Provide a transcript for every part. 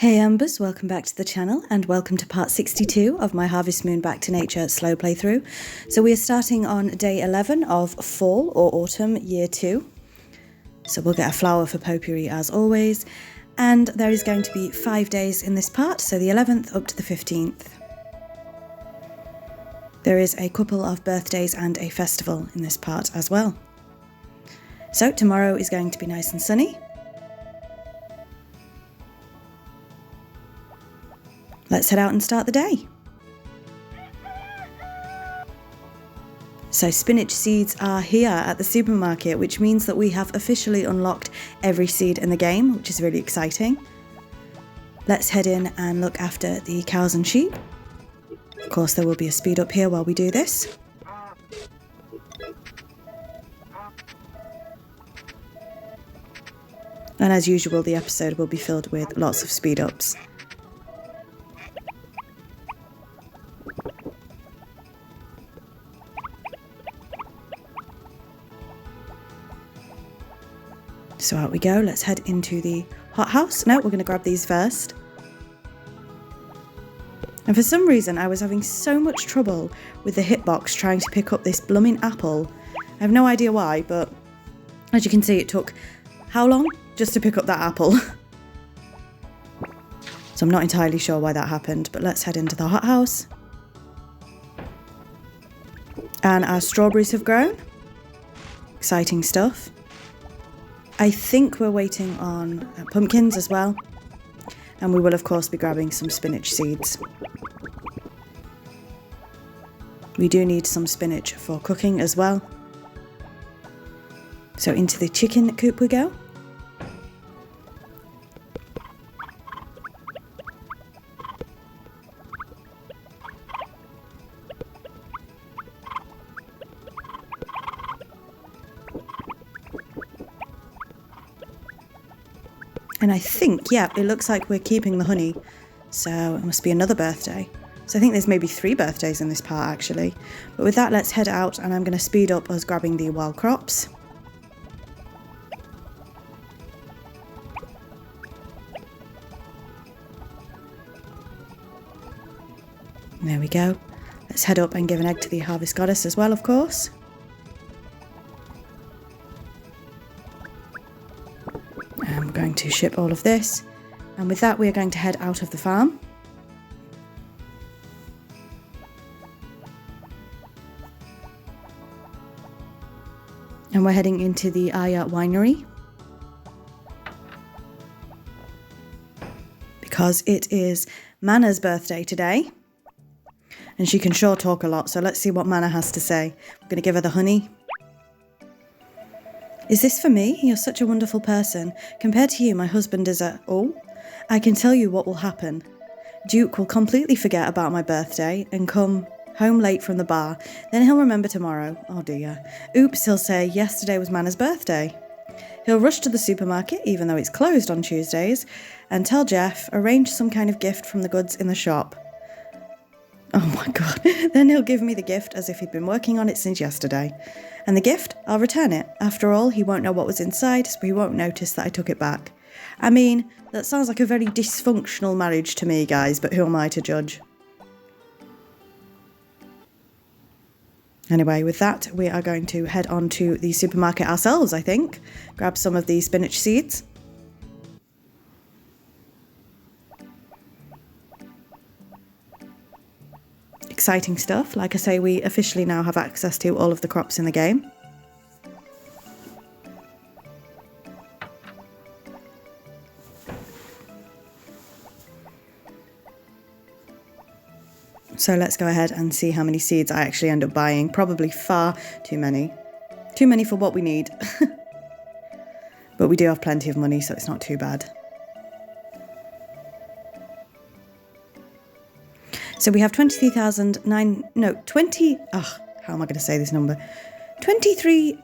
Hey EMbers, welcome back to the channel and welcome to part 62 of my Harvest Moon Back to Nature slow playthrough. So we are starting on day 11 of fall or autumn year 2. So we'll get a flower for potpourri as always, and there is going to be 5 days in this part, so the 11th up to the 15th. There is a couple of birthdays and a festival in this part as well. So tomorrow is going to be nice and sunny. Let's head out and start the day. So spinach seeds are here at the supermarket, which means that we have officially unlocked every seed in the game, which is really exciting. Let's head in and look after the cows and sheep. Of course, there will be a speed up here while we do this. And as usual, the episode will be filled with lots of speed ups. So out we go, let's head into the hothouse. No, we're going to grab these first. And for some reason, I was having so much trouble with the hitbox trying to pick up this blooming apple. I have no idea why, but as you can see, it took how long just to pick up that apple? So I'm not entirely sure why that happened, but let's head into the hothouse. And our strawberries have grown. Exciting stuff. I think we're waiting on pumpkins as well, and we will of course be grabbing some spinach seeds. We do need some spinach for cooking as well. So into the chicken coop we go. And I think, yeah, it looks like we're keeping the honey, so it must be another birthday. So I think there's maybe 3 birthdays in this part actually. But with that, let's head out, and I'm going to speed up us grabbing the wild crops. There we go. Let's head up and give an egg to the harvest goddess as well, of course. And we're going to ship all of this, and with that we are going to head out of the farm. And we're heading into the Aya winery, because it is Manna's birthday today, and she can sure talk a lot, so let's see what Manna has to say. I'm going to give her the honey. Is this for me? You're such a wonderful person. Compared to you, my husband is a... Oh, I can tell you what will happen. Duke will completely forget about my birthday and come home late from the bar. Then he'll remember tomorrow. Oh dear. Oops, he'll say, yesterday was Manna's birthday. He'll rush to the supermarket, even though it's closed on Tuesdays, and tell Jeff, arrange some kind of gift from the goods in the shop. Oh my god. Then he'll give me the gift as if he'd been working on it since yesterday. And the gift, I'll return it. After all, he won't know what was inside, so he won't notice that I took it back. I mean, that sounds like a very dysfunctional marriage to me, guys, but who am I to judge? Anyway, with that, we are going to head on to the supermarket ourselves, I think. Grab some of the spinach seeds. Exciting stuff. Like I say, we officially now have access to all of the crops in the game. So let's go ahead and see how many seeds I actually end up buying. Probably far too many. Too many for what we need. But we do have plenty of money, so it's not too bad. So we have 23,009, no, 20, how am I going to say this number? 23,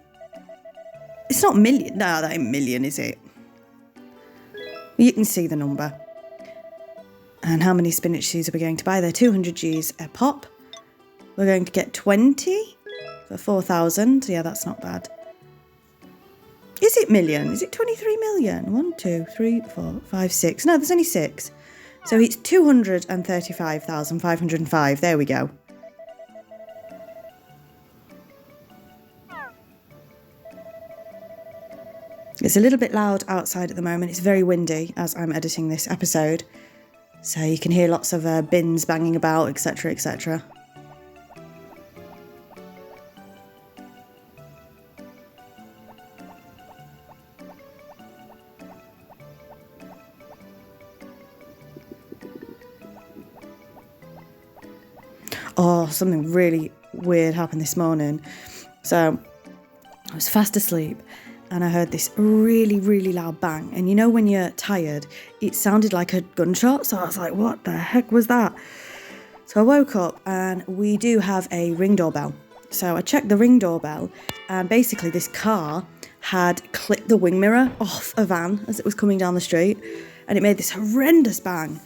it's not million, no, that ain't million, is it? You can see the number. And how many spinach seeds are we going to buy? They're 200 Gs a pop. We're going to get 20 for 4,000. Yeah, that's not bad. Is it million? Is it 23 million? 1, 2, 3, 4, 5, 6. No, there's only 6. So it's 235,505. There we go. It's a little bit loud outside at the moment. It's very windy as I'm editing this episode. So you can hear lots of bins banging about, etc, etc. Oh, something really weird happened this morning. So I was fast asleep and I heard this really, really loud bang. And you know when you're tired, it sounded like a gunshot. So I was like, what the heck was that? So I woke up and we do have a Ring doorbell. So I checked the Ring doorbell and basically this car had clipped the wing mirror off a van as it was coming down the street. And it made this horrendous bang.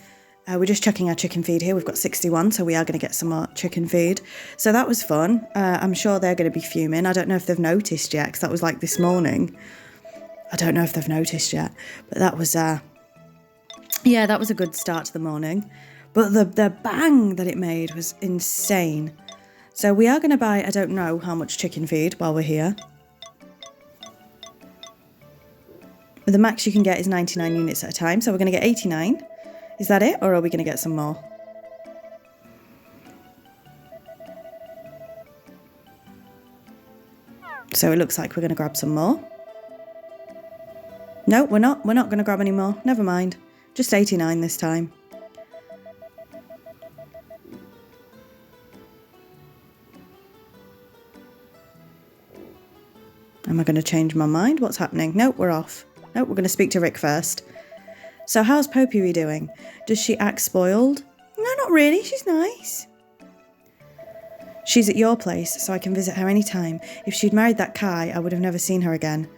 We're just checking our chicken feed here. We've got 61, so we are going to get some more chicken feed. So that was fun. I'm sure they're going to be fuming. I don't know if they've noticed yet, because that was like this morning. I don't know if they've noticed yet. But that was, that was a good start to the morning. But the bang that it made was insane. So we are going to buy, I don't know how much chicken feed while we're here. But the max you can get is 99 units at a time, so we're going to get 89. Is that it, or are we going to get some more? So it looks like we're going to grab some more. No, we're not. We're not going to grab any more. Never mind. Just 89 this time. Am I going to change my mind? What's happening? Nope, we're off. Nope, we're going to speak to Rick first. So how's Poppy doing? Does she act spoiled? No, not really. She's nice. She's at your place, so I can visit her anytime. If she'd married that Kai, I would have never seen her again.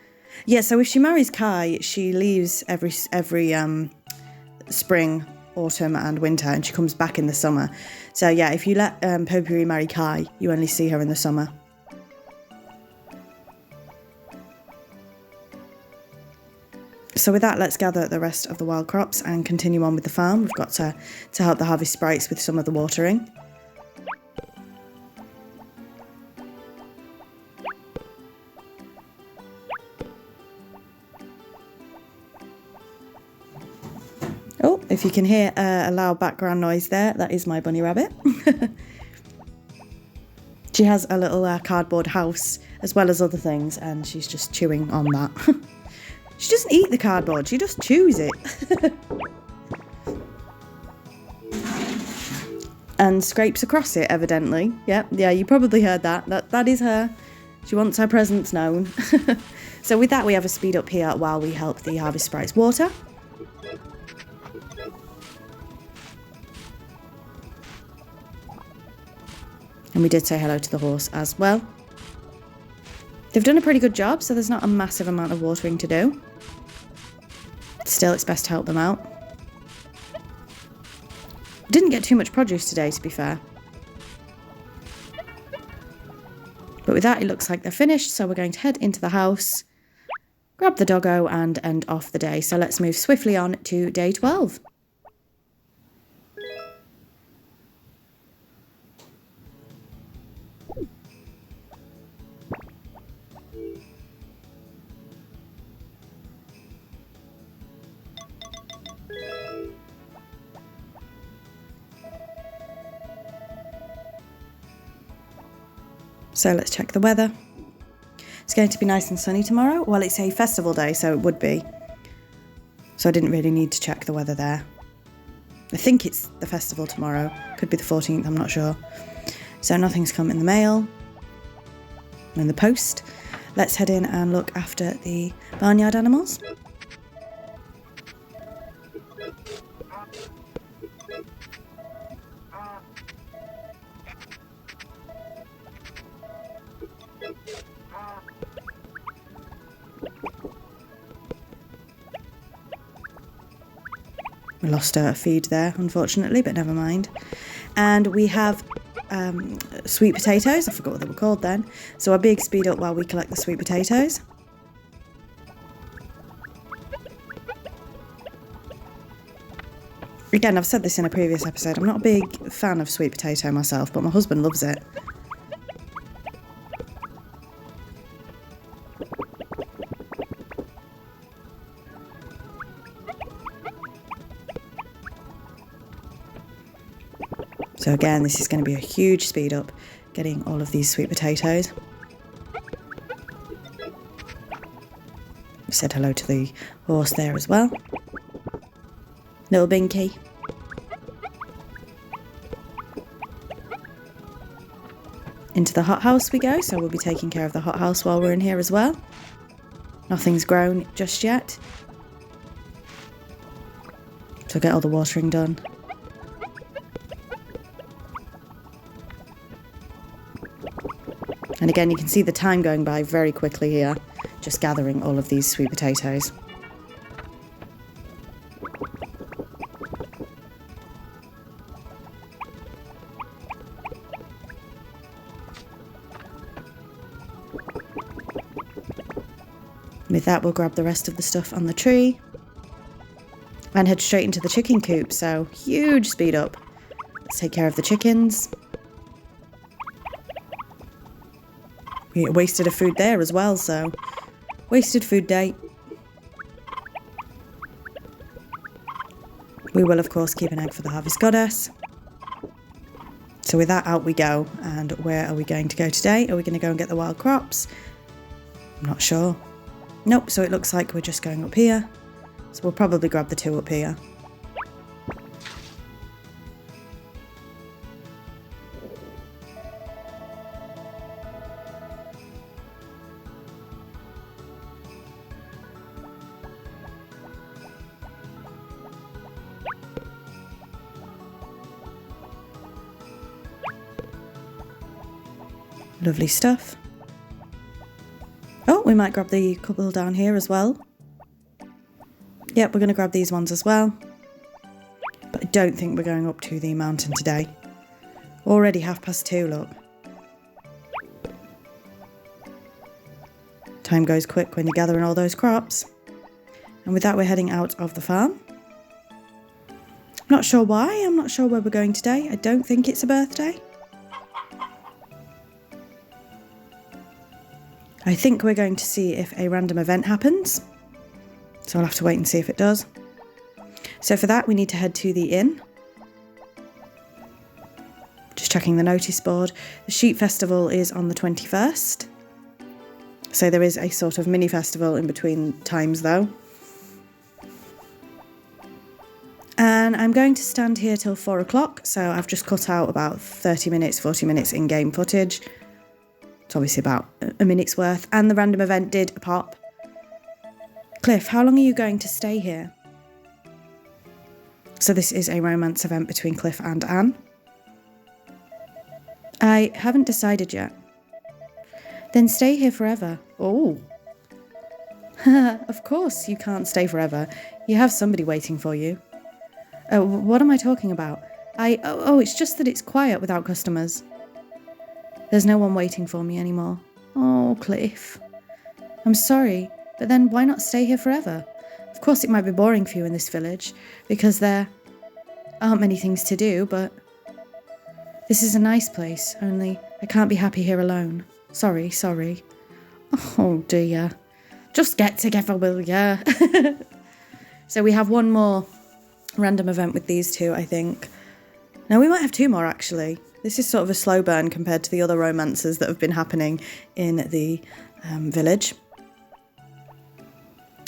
Yeah, so if she marries Kai, she leaves every spring, autumn and winter, and she comes back in the summer. So yeah, if you let Poppy marry Kai, you only see her in the summer. So with that, let's gather the rest of the wild crops and continue on with the farm. We've got to help the harvest sprites with some of the watering. Oh, if you can hear a loud background noise there, that is my bunny rabbit. She has a little cardboard house as well as other things, and she's just chewing on that. She doesn't eat the cardboard, she just chews it. And scrapes across it, evidently. Yeah, you probably heard that. That is her. She wants her presence known. So with that, we have a speed up here while we help the harvest sprites water. And we did say hello to the horse as well. They've done a pretty good job, so there's not a massive amount of watering to do. Still, it's best to help them out. Didn't get too much produce today, to be fair. But with that, it looks like they're finished, so we're going to head into the house, grab the doggo and end off the day. So let's move swiftly on to day 12. So let's check the weather. It's going to be nice and sunny tomorrow. Well, it's a festival day, so it would be. So I didn't really need to check the weather there. I think it's the festival tomorrow. Could be the 14th, I'm not sure. So nothing's come in the mail. In the post. Let's head in and look after the barnyard animals. We lost a feed there, unfortunately, but never mind. And we have sweet potatoes. I forgot what they were called then. So our big speed up while we collect the sweet potatoes. Again, I've said this in a previous episode, I'm not a big fan of sweet potato myself, but my husband loves it. So again, this is going to be a huge speed up getting all of these sweet potatoes. Said hello to the horse there as well. Little Binky. Into the hothouse we go, so we'll be taking care of the hothouse while we're in here as well. Nothing's grown just yet. So get all the watering done. And again, you can see the time going by very quickly here, just gathering all of these sweet potatoes. With that, we'll grab the rest of the stuff on the tree and head straight into the chicken coop, so huge speed up. Let's take care of the chickens. We wasted a food there as well, so wasted food day. We will, of course, keep an egg for the harvest goddess. So with that, out we go. And where are we going to go today? Are we going to go and get the wild crops? I'm not sure. Nope, so it looks like we're just going up here. So we'll probably grab the 2 up here. Lovely stuff. Oh, we might grab the couple down here as well. Yep, we're going to grab these ones as well. But I don't think we're going up to the mountain today. Already 2:30, look. Time goes quick when you're gathering all those crops. And with that, we're heading out of the farm. I'm not sure why. I'm not sure where we're going today. I don't think it's a birthday. I think we're going to see if a random event happens. So I'll have to wait and see if it does. So for that, we need to head to the inn. Just checking the notice board. The sheep festival is on the 21st. So there is a sort of mini festival in between times though. And I'm going to stand here till 4 o'clock. So I've just cut out about 30 minutes, 40 minutes in-game footage. It's obviously about a minute's worth. And the random event did pop. Cliff, how long are you going to stay here? So this is a romance event between Cliff and Anne. I haven't decided yet. Then stay here forever. Oh. Of course you can't stay forever. You have somebody waiting for you. Oh, what am I talking about? Oh, it's just that it's quiet without customers. There's no one waiting for me anymore. Oh, Cliff. I'm sorry, but then why not stay here forever? Of course it might be boring for you in this village, because there aren't many things to do, but this is a nice place, only I can't be happy here alone. Sorry. Oh dear. Just get together, will ya? So we have one more random event with these two, I think. No, we might have 2 more actually. This is sort of a slow burn compared to the other romances that have been happening in the village.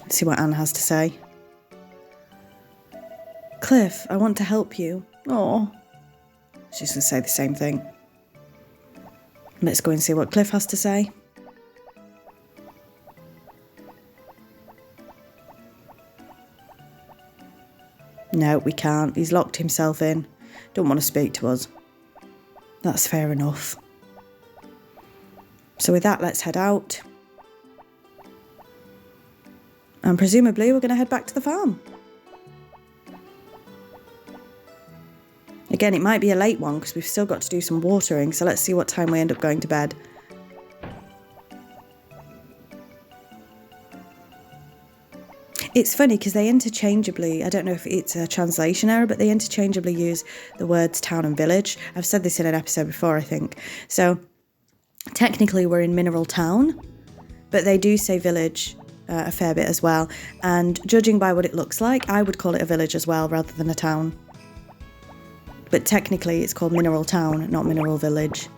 Let's see what Anne has to say. Cliff, I want to help you. Oh, she's going to say the same thing. Let's go and see what Cliff has to say. No, we can't. He's locked himself in. Don't want to speak to us. That's fair enough. So with that, let's head out. And presumably we're going to head back to the farm. Again, it might be a late one because we've still got to do some watering. So let's see what time we end up going to bed. It's funny because they interchangeably, I don't know if it's a translation error, but they interchangeably use the words town and village. I've said this in an episode before, I think. So technically we're in Mineral Town, but they do say village a fair bit as well. And judging by what it looks like, I would call it a village as well rather than a town. But technically it's called Mineral Town, not Mineral Village.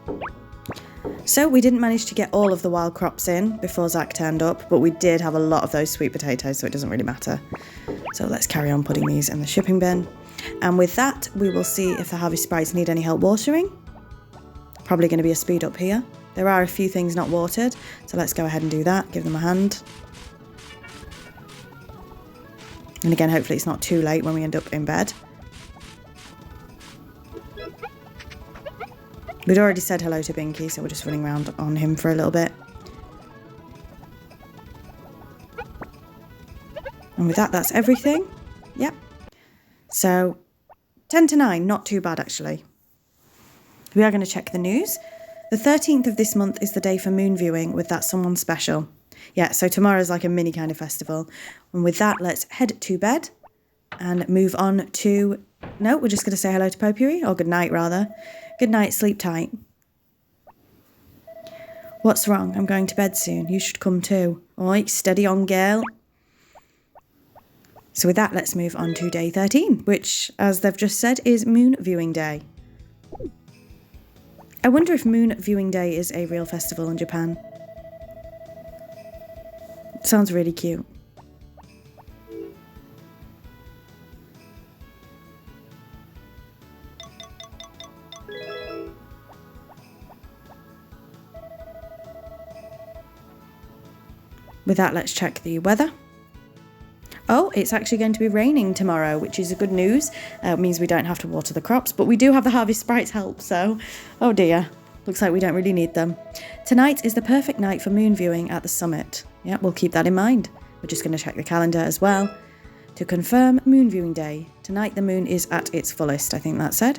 So we didn't manage to get all of the wild crops in before Zach turned up, but we did have a lot of those sweet potatoes, so it doesn't really matter. So let's carry on putting these in the shipping bin. And with that, we will see if the harvest sprites need any help watering. Probably going to be a speed up here. There are a few things not watered, so let's go ahead and do that. Give them a hand. And again, hopefully it's not too late when we end up in bed. We'd already said hello to Binky, so we're just running around on him for a little bit. And with that, that's everything. Yep. So, 10 to 9, not too bad actually. We are going to check the news. The 13th of this month is the day for moon viewing with that someone special. Yeah, so tomorrow's like a mini kind of festival. And with that, let's head to bed and move on to... No, we're just going to say hello to Potpourri, or good night rather. Good night, sleep tight. What's wrong? I'm going to bed soon. You should come too. Oi, steady on, girl. So with that, let's move on to day 13, which, as they've just said, is Moon Viewing Day. I wonder if Moon Viewing Day is a real festival in Japan. It sounds really cute. With that, let's check the weather. Oh, it's actually going to be raining tomorrow, which is good news. It means we don't have to water the crops, but we do have the harvest sprites help, so... Oh dear. Looks like we don't really need them. Tonight is the perfect night for moon viewing at the summit. Yeah, we'll keep that in mind. We're just going to check the calendar as well. To confirm moon viewing day. Tonight the moon is at its fullest, I think that said.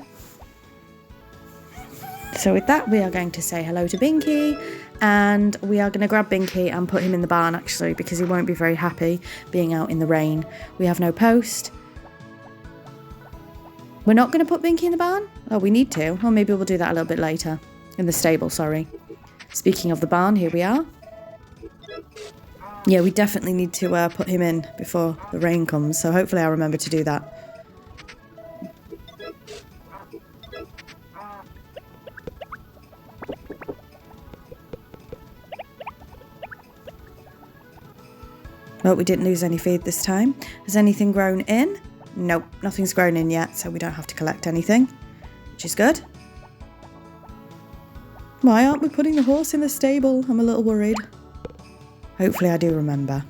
So with that, we are going to say hello to Binky, and we are going to grab Binky and put him in the barn actually, because he won't be very happy being out in the rain. We have no post. We're not going to put Binky in the barn? Oh, we need to. Or maybe we'll do that a little bit later. In the stable, sorry. Speaking of the barn, here we are. Yeah, we definitely need to put him in before the rain comes, so hopefully I'll remember to do that. Well, we didn't lose any feed this time. Has anything grown in? Nope, nothing's grown in yet, so we don't have to collect anything, which is good. Why aren't we putting the horse in the stable? I'm a little worried. Hopefully I do remember.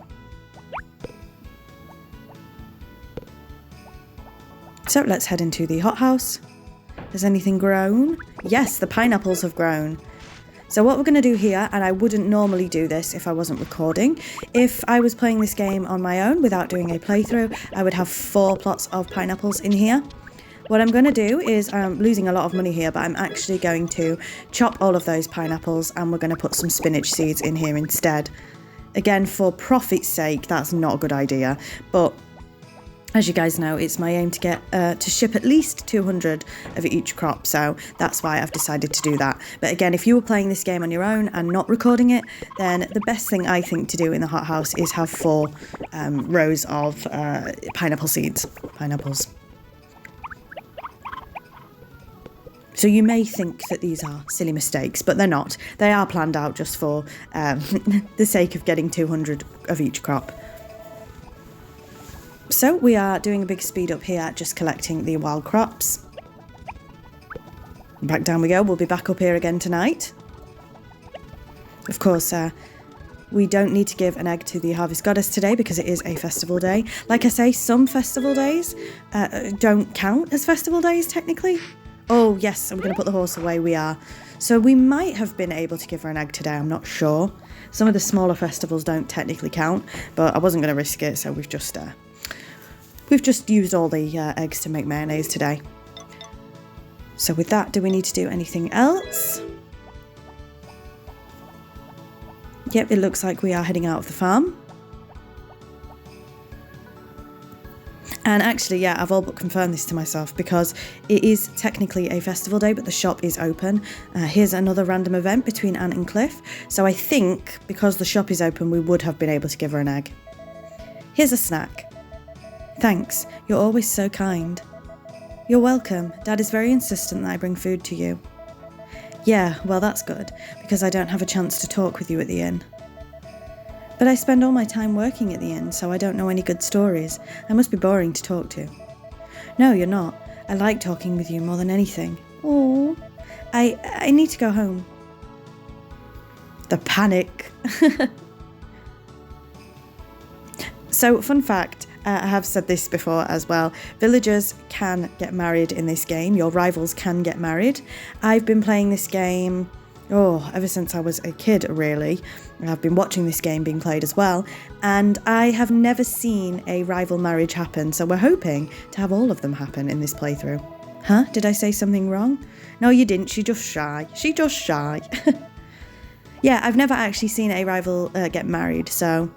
So let's head into the hothouse. Has anything grown? Yes, the pineapples have grown. So what we're going to do here, and I wouldn't normally do this if I wasn't recording, if I was playing this game on my own without doing a playthrough, I would have 4 plots of pineapples in here. What I'm going to do is, I'm losing a lot of money here, but I'm actually going to chop all of those pineapples and we're going to put some spinach seeds in here instead. Again, for profit's sake, that's not a good idea, but as you guys know, it's my aim to get to ship at least 200 of each crop, so that's why I've decided to do that. But again, if you were playing this game on your own and not recording it, then the best thing I think to do in the hothouse is have 4 rows of pineapple seeds. Pineapples. So you may think that these are silly mistakes, but they're not. They are planned out just for the sake of getting 200 of each crop. So we are doing a big speed up here, just collecting the wild crops. Back down we go. We'll be back up here again tonight. Of course, we don't need to give an egg to the harvest goddess today because it is a festival day. Like I say, some festival days don't count as festival days technically. Oh yes, I'm going to put the horse away. We are. So we might have been able to give her an egg today. I'm not sure. Some of the smaller festivals don't technically count, but I wasn't going to risk it, so we've just used all the eggs to make mayonnaise today. So with that, do we need to do anything else? Yep, it looks like we are heading out of the farm. And actually, yeah, I've all but confirmed this to myself because it is technically a festival day, but the shop is open. Here's another random event between Ant and Cliff. So I think because the shop is open, we would have been able to give her an egg. Here's a snack. Thanks, you're always so kind. You're welcome. Dad is very insistent that I bring food to you. Yeah, well, that's good, because I don't have a chance to talk with you at the inn. But I spend all my time working at the inn, so I don't know any good stories. I must be boring to talk to. No, you're not. I like talking with you more than anything. Oh, I need to go home. The panic. So, fun fact, I have said this before as well. Villagers can get married in this game. Your rivals can get married. I've been playing this game ever since I was a kid, really. I've been watching this game being played as well, and I have never seen a rival marriage happen, so we're hoping to have all of them happen in this playthrough. Huh? Did I say something wrong? No, you didn't. She's just shy. Yeah, I've never actually seen a rival get married, so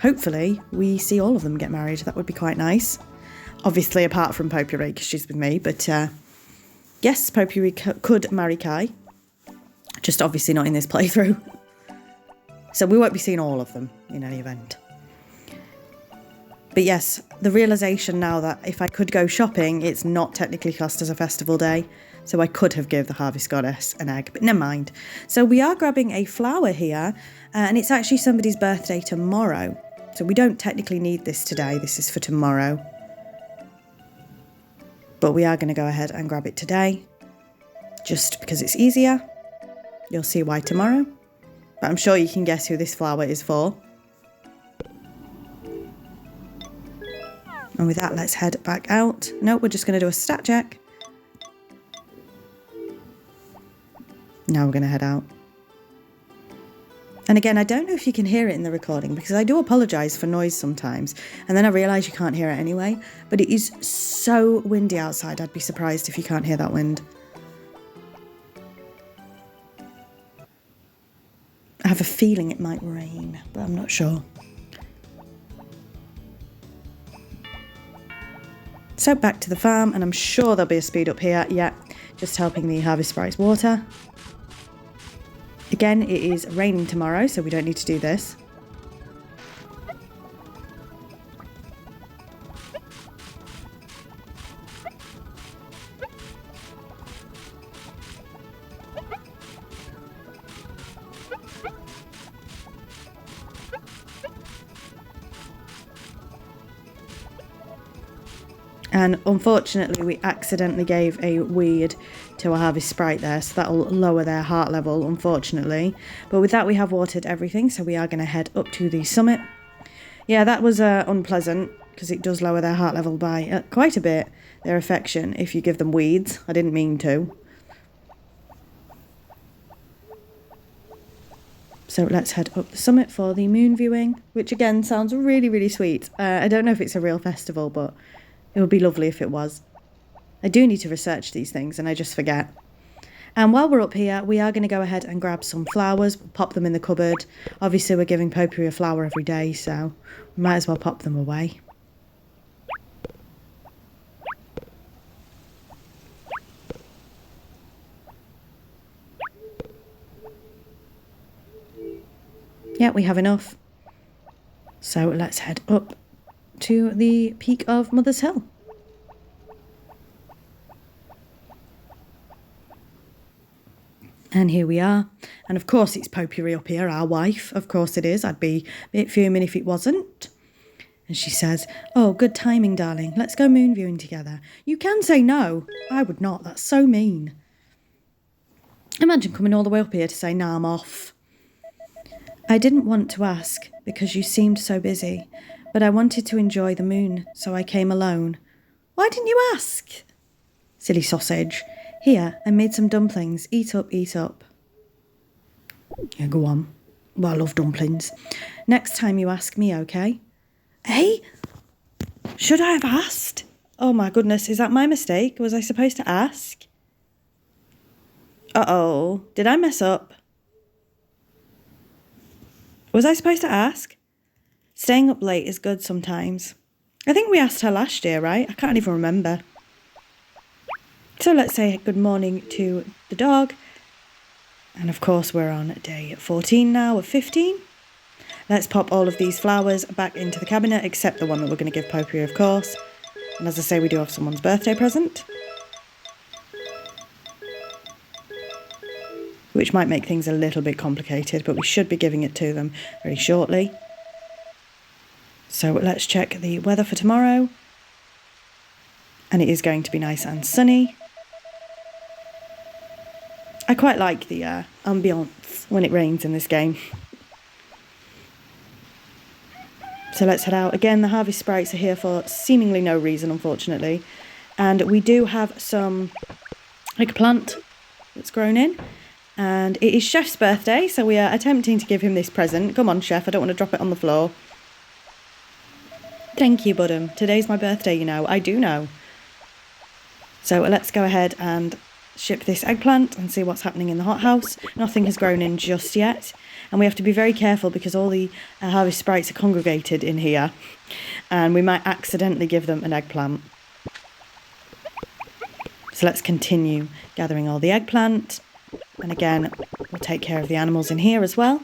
hopefully we see all of them get married. That would be quite nice. Obviously, apart from Potpourri, because she's with me, but yes, Potpourri could marry Kai. Just obviously not in this playthrough. So we won't be seeing all of them in any event. But yes, the realisation now that if I could go shopping, it's not technically classed as a festival day. So I could have given the Harvest Goddess an egg, but never mind. So we are grabbing a flower here, and it's actually somebody's birthday tomorrow. So we don't technically need this today, this is for tomorrow. But we are going to go ahead and grab it today, just because it's easier. You'll see why tomorrow. But I'm sure you can guess who this flower is for. And with that, let's head back out. No, we're just going to do a stat check. Now we're going to head out. And again, I don't know if you can hear it in the recording because I do apologise for noise sometimes. And then I realise you can't hear it anyway. But it is so windy outside, I'd be surprised if you can't hear that wind. I have a feeling it might rain, but I'm not sure. So back to the farm, and I'm sure there'll be a speed up here. Yeah, just helping the Harvest Sprites water. Again, it is raining tomorrow, so we don't need to do this. And unfortunately, we accidentally gave a weed to a Harvest Sprite there, so that'll lower their heart level, unfortunately. But with that, we have watered everything, so we are going to head up to the summit. Yeah, that was unpleasant, because it does lower their heart level by quite a bit, their affection, if you give them weeds. I didn't mean to. So let's head up the summit for the moon viewing, which again sounds really, really sweet. I don't know if it's a real festival, but it would be lovely if it was. I do need to research these things and I just forget. And while we're up here, we are going to go ahead and grab some flowers, pop them in the cupboard. Obviously, we're giving Potpourri a flower every day, so we might as well pop them away. Yeah, we have enough. So let's head up to the peak of Mother's Hill. And here we are. And of course it's Potpourri up here, our wife. Of course it is. I'd be a bit fuming if it wasn't. And she says, oh, good timing, darling. Let's go moon viewing together. You can say no. I would not. That's so mean. Imagine coming all the way up here to say, nah, I'm off. I didn't want to ask because you seemed so busy, but I wanted to enjoy the moon, so I came alone. Why didn't you ask? Silly sausage. Here, I made some dumplings. Eat up, eat up. Yeah, go on. Well, I love dumplings. Next time you ask me, okay? Hey? Should I have asked? Oh my goodness, is that my mistake? Was I supposed to ask? Uh-oh. Did I mess up? Was I supposed to ask? Staying up late is good sometimes. I think we asked her last year, right? I can't even remember. So let's say good morning to the dog. And of course we're on day 14 now of 15. Let's pop all of these flowers back into the cabinet, except the one that we're going to give Poppy, of course. And as I say, we do have someone's birthday present, which might make things a little bit complicated, but we should be giving it to them very shortly. So let's check the weather for tomorrow. And it is going to be nice and sunny. I quite like the ambience when it rains in this game. So let's head out. Again, the harvest sprites are here for seemingly no reason, unfortunately. And we do have some eggplant that's grown in. And it is Chef's birthday, so we are attempting to give him this present. Come on, Chef, I don't want to drop it on the floor. Thank you, Budham. Today's my birthday, you know. I do know. So let's go ahead and ship this eggplant and see what's happening in the hothouse. Nothing has grown in just yet. And we have to be very careful because all the harvest sprites are congregated in here. And we might accidentally give them an eggplant. So let's continue gathering all the eggplant. And again, we'll take care of the animals in here as well.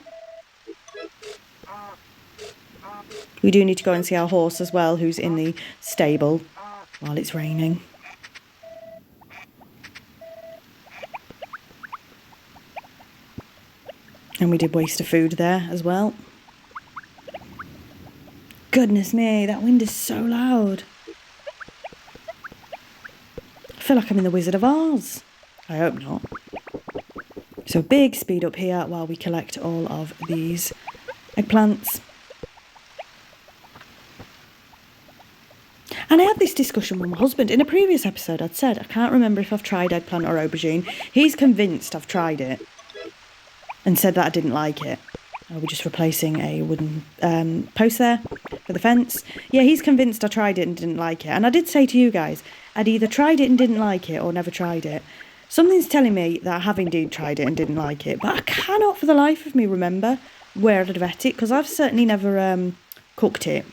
We do need to go and see our horse as well, who's in the stable while it's raining. And we did waste of food there as well. Goodness me, that wind is so loud. I feel like I'm in the Wizard of Oz. I hope not. So big speed up here while we collect all of these eggplants. And I had this discussion with my husband. In a previous episode, I'd said, I can't remember if I've tried eggplant or aubergine. He's convinced I've tried it and said that I didn't like it. We're just replacing a wooden post there for the fence. Yeah, he's convinced I tried it and didn't like it. And I did say to you guys, I'd either tried it and didn't like it or never tried it. Something's telling me that I have indeed tried it and didn't like it. But I cannot for the life of me remember where I'd have ate it, because I've certainly never cooked it.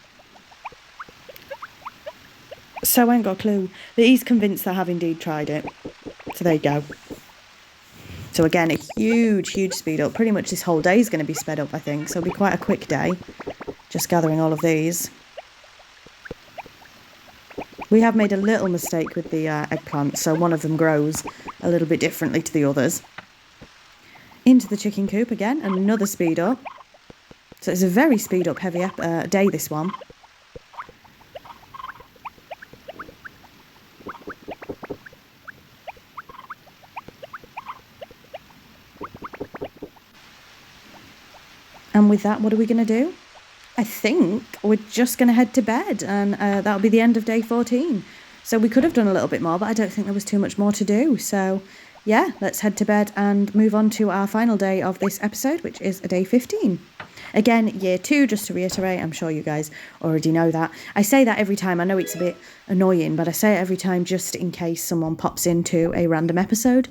So I ain't got a clue. But he's convinced I have indeed tried it. So there you go. So again, a huge, huge speed up. Pretty much this whole day is going to be sped up, I think. So it'll be quite a quick day. Just gathering all of these. We have made a little mistake with the eggplant. So one of them grows a little bit differently to the others. Into the chicken coop again. Another speed up. So it's a very speed up heavy day, this one. And with that, what are we going to do? I think we're just going to head to bed, and that'll be the end of day 14. So we could have done a little bit more, but I don't think there was too much more to do. So yeah, let's head to bed and move on to our final day of this episode, which is day 15. Again, year 2, just to reiterate, I'm sure you guys already know that. I say that every time. I know it's a bit annoying, but I say it every time just in case someone pops into a random episode.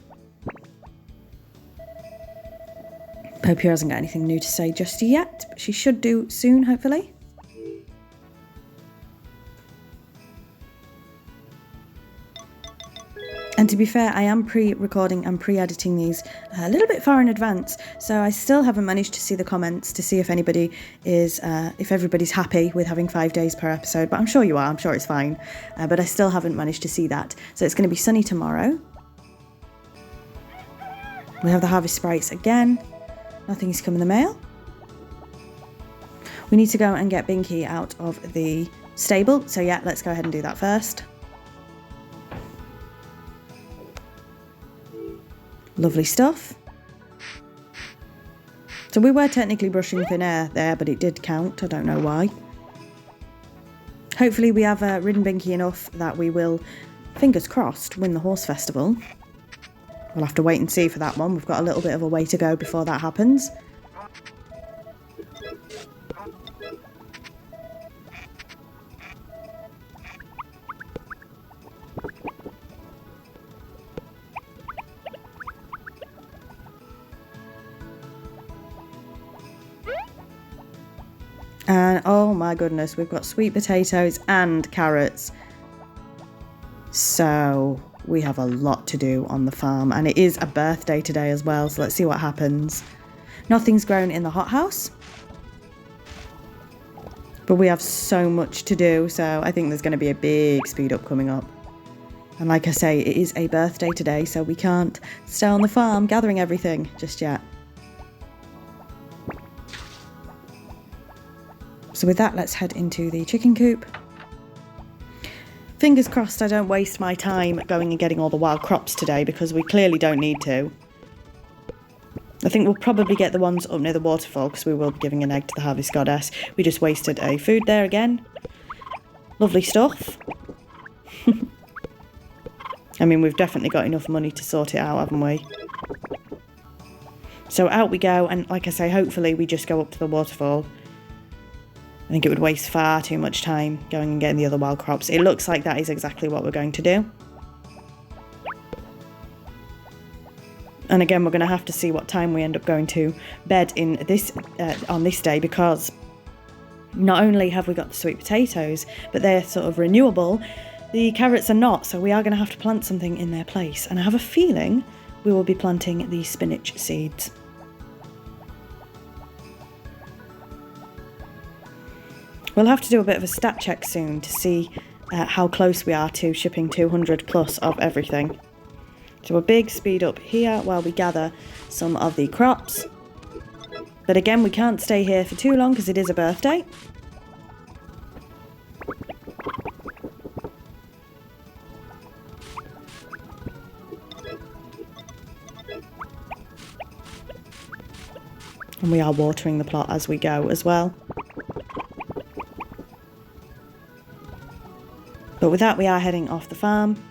Poppy hasn't got anything new to say just yet, but she should do soon, hopefully. And to be fair, I am pre-recording and pre-editing these a little bit far in advance, so I still haven't managed to see the comments to see if anybody is, if everybody's happy with having 5 days per episode, but I'm sure you are, I'm sure it's fine, but I still haven't managed to see that. So it's going to be sunny tomorrow. We have the harvest sprites again. Nothing's come in the mail. We need to go and get Binky out of the stable. So yeah, let's go ahead and do that first. Lovely stuff. So we were technically brushing thin air there, but it did count. I don't know why. Hopefully we have ridden Binky enough that we will, fingers crossed, win the horse festival. We'll have to wait and see for that one. We've got a little bit of a way to go before that happens. And oh my goodness, we've got sweet potatoes and carrots. So we have a lot to do on the farm, and it is a birthday today as well, so let's see what happens. Nothing's grown in the hothouse, but we have so much to do, so I think there's going to be a big speed up coming up. And like I say, it is a birthday today, so we can't stay on the farm gathering everything just yet. So with that, let's head into the chicken coop. Fingers crossed I don't waste my time going and getting all the wild crops today, because we clearly don't need to. I think we'll probably get the ones up near the waterfall, because we will be giving an egg to the harvest goddess. We just wasted a food there again. Lovely stuff. I mean, we've definitely got enough money to sort it out, haven't we? So out we go, and like I say, hopefully we just go up to the waterfall. I think it would waste far too much time going and getting the other wild crops. It looks like that is exactly what we're going to do. And again, we're going to have to see what time we end up going to bed in this on this day, because not only have we got the sweet potatoes, but they're sort of renewable, the carrots are not, so we are going to have to plant something in their place. And I have a feeling we will be planting the spinach seeds. We'll have to do a bit of a stat check soon to see how close we are to shipping 200 plus of everything. So a big speed up here while we gather some of the crops. But again, we can't stay here for too long because it is a birthday. And we are watering the plot as we go as well. But with that, we are heading off the farm,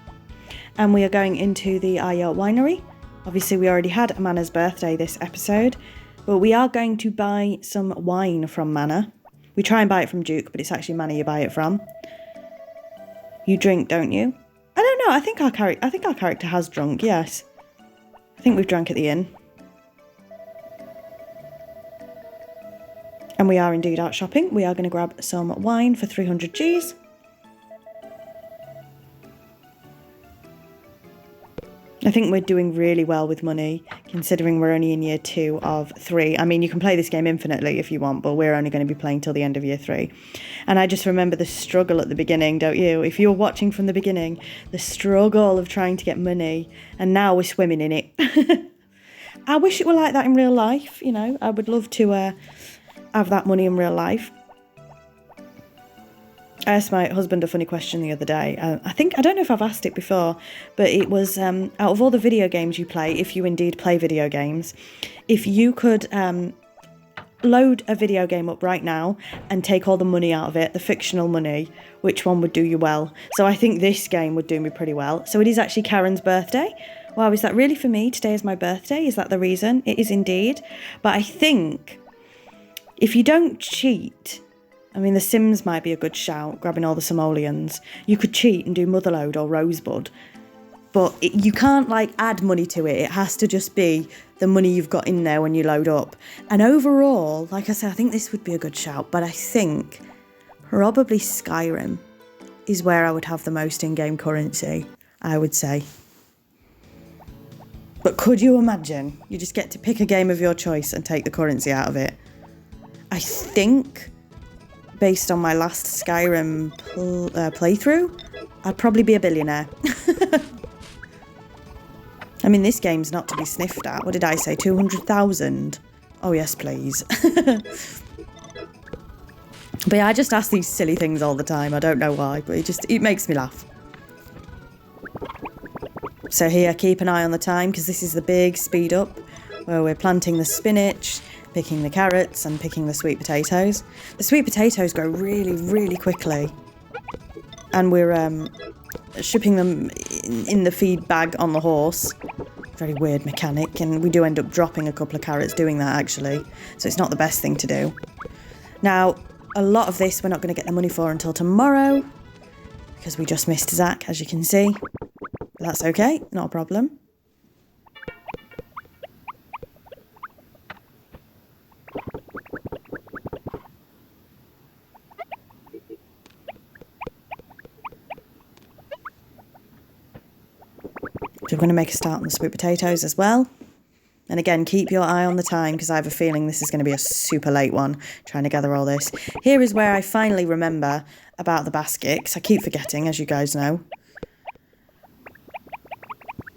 and we are going into the Ayo winery. Obviously, we already had Mana's birthday this episode, but we are going to buy some wine from Mana. We try and buy it from Duke, but it's actually Mana you buy it from. You drink, don't you? I don't know. I think our character has drunk. Yes, I think we've drank at the inn, and we are indeed out shopping. We are going to grab some wine for 300 Gs. I think we're doing really well with money, considering we're only in year 2 of 3. I mean, you can play this game infinitely if you want, but we're only going to be playing till the end of year 3. And I just remember the struggle at the beginning, don't you? If you're watching from the beginning, the struggle of trying to get money, and now we're swimming in it. I wish it were like that in real life, you know. I would love to have that money in real life. I asked my husband a funny question the other day. I don't know if I've asked it before, but it was, out of all the video games you play, if you indeed play video games, if you could load a video game up right now and take all the money out of it, the fictional money, which one would do you well? So I think this game would do me pretty well. So it is actually Karen's birthday. Wow, is that really for me? Today is my birthday. Is that the reason? It is indeed. But I think if you don't cheat, I mean, The Sims might be a good shout, grabbing all the simoleons. You could cheat and do Motherlode or Rosebud, but you can't, like, add money to it. It has to just be the money you've got in there when you load up. And overall, like I said, I think this would be a good shout, but I think probably Skyrim is where I would have the most in-game currency, I would say. But could you imagine? You just get to pick a game of your choice and take the currency out of it. I think, based on my last Skyrim playthrough, I'd probably be a billionaire. I mean, this game's not to be sniffed at. What did I say? 200,000? Oh, yes, please. But yeah, I just ask these silly things all the time. I don't know why, but it makes me laugh. So here, keep an eye on the time, because this is the big speed up where we're planting the spinach, picking the carrots and picking the sweet potatoes. The sweet potatoes grow really, really quickly. And we're shipping them in the feed bag on the horse. Very weird mechanic, and we do end up dropping a couple of carrots doing that, actually. So it's not the best thing to do. Now, a lot of this we're not going to get the money for until tomorrow, because we just missed Zach, as you can see. But that's okay, not a problem. So we're going to make a start on the sweet potatoes as well. And again, keep your eye on the time because I have a feeling this is going to be a super late one, trying to gather all this. Here is where I finally remember about the basket, because I keep forgetting, as you guys know.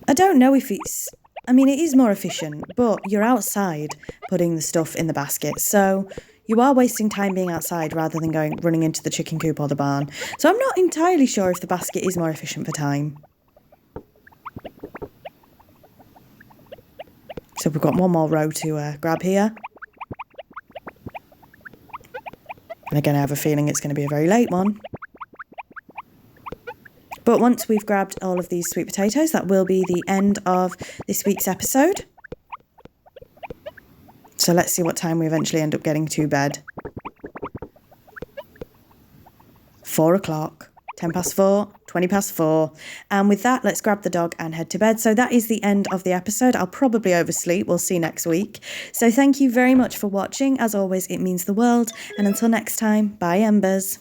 I don't know if it's... I mean, it is more efficient, but you're outside putting the stuff in the basket. So you are wasting time being outside rather than running into the chicken coop or the barn. So I'm not entirely sure if the basket is more efficient for time. So we've got one more row to grab here. And again, I have a feeling it's going to be a very late one. But once we've grabbed all of these sweet potatoes, that will be the end of this week's episode. So let's see what time we eventually end up getting to bed. 4 o'clock, 10 past 4, 20 past 4. And with that, let's grab the dog and head to bed. So that is the end of the episode. I'll probably oversleep. We'll see next week. So thank you very much for watching. As always, it means the world. And until next time, bye, Embers.